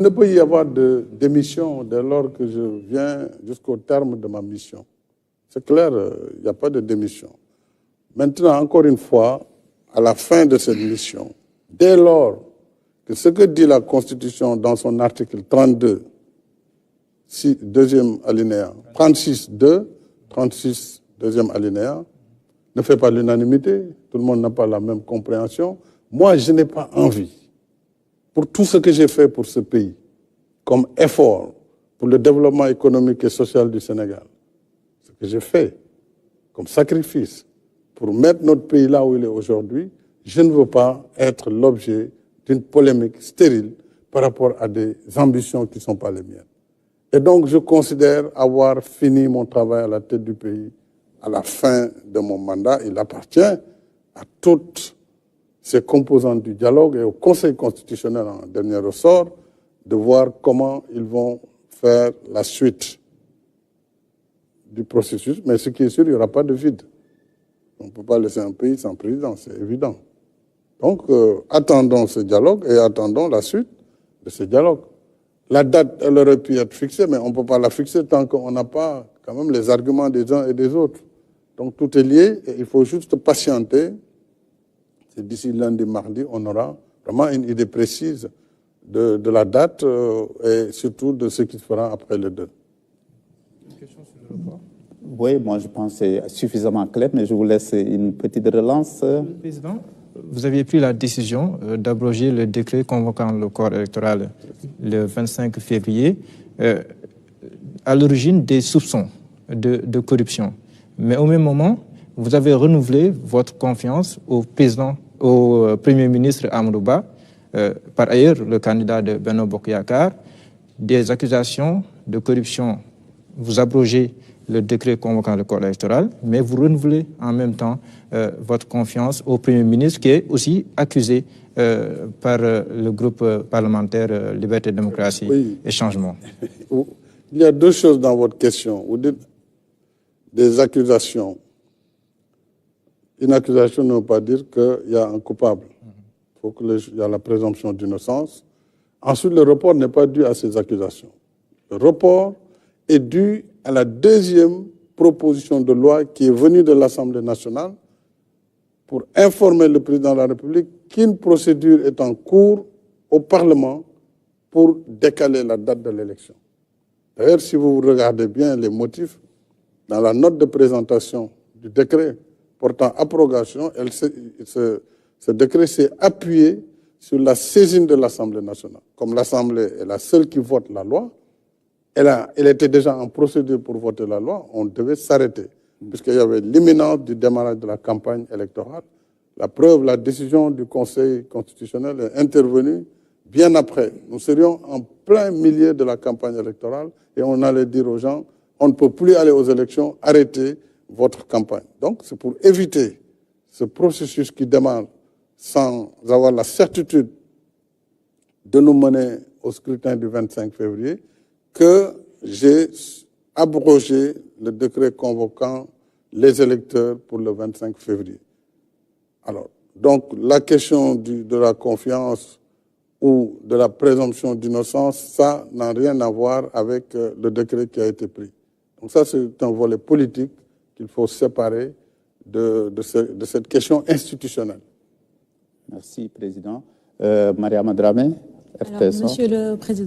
Il ne peut y avoir de démission dès lors que je viens jusqu'au terme de ma mission. C'est clair, il n'y a pas de démission. Maintenant, encore une fois, à la fin de cette mission, dès lors que ce que dit la Constitution dans son article 32, deuxième alinéa, 36.2, 36, deuxième alinéa, ne fait pas l'unanimité, tout le monde n'a pas la même compréhension. Moi, je n'ai pas envie, pour tout ce que j'ai fait pour ce pays, comme effort pour le développement économique et social du Sénégal, ce que j'ai fait comme sacrifice pour mettre notre pays là où il est aujourd'hui, je ne veux pas être l'objet d'une polémique stérile par rapport à des ambitions qui ne sont pas les miennes. Et donc, je considère avoir fini mon travail à la tête du pays à la fin de mon mandat. Il appartient à toutes ces composantes du dialogue et au Conseil constitutionnel en dernier ressort de voir comment ils vont faire la suite du processus. Mais ce qui est sûr, il n'y aura pas de vide. On ne peut pas laisser un pays sans président, c'est évident. Donc, attendons ce dialogue et attendons la suite de ce dialogue. La date, elle aurait pu être fixée, mais on ne peut pas la fixer tant qu'on n'a pas quand même les arguments des uns et des autres. Donc, tout est lié et il faut juste patienter. C'est d'ici lundi, mardi, on aura vraiment une idée précise de la date et surtout de ce qui se fera après le 2. Une question sur le report? Oui, moi je pense que c'est suffisamment clair, mais je vous laisse une petite relance. Président, vous aviez pris la décision d'abroger le décret convoquant le corps électoral le 25 février, à l'origine des soupçons de corruption. Mais au même moment, vous avez renouvelé votre confiance au Premier ministre Amadou Ba. Par ailleurs, le candidat de Benno Bokk Yakaar, des accusations de corruption. Vous abrogez le décret convoquant le corps électoral, mais vous renouvelez en même temps votre confiance au Premier ministre qui est aussi accusé par le groupe parlementaire Liberté, Démocratie et Changement. Il y a deux choses dans votre question. Vous dites des accusations. Une accusation ne veut pas dire qu'il y a un coupable. Il faut qu'il y ait la présomption d'innocence. Ensuite, le report n'est pas dû à ces accusations. Le report est dû à la deuxième proposition de loi qui est venue de l'Assemblée nationale pour informer le président de la République qu'une procédure est en cours au Parlement pour décaler la date de l'élection. D'ailleurs, si vous regardez bien les motifs, dans la note de présentation du décret portant abrogation, ce décret s'est appuyé sur la saisine de l'Assemblée nationale. Comme l'Assemblée est la seule qui vote la loi, elle était déjà en procédure pour voter la loi, on devait s'arrêter, puisqu'il y avait l'imminence du démarrage de la campagne électorale. La preuve, la décision du Conseil constitutionnel est intervenue bien après. Nous serions en plein milieu de la campagne électorale et on allait dire aux gens, on ne peut plus aller aux élections, arrêtez votre campagne. Donc, c'est pour éviter ce processus qui démarre sans avoir la certitude de nous mener au scrutin du 25 février que j'ai abrogé le décret convoquant les électeurs pour le 25 février. Alors, donc, la question de la confiance ou de la présomption d'innocence, ça n'a rien à voir avec le décret qui a été pris. Donc ça, c'est un volet politique qu'il faut séparer de cette question institutionnelle. Merci, Président. Mariama Dramé, RTS. Alors, Monsieur le Président,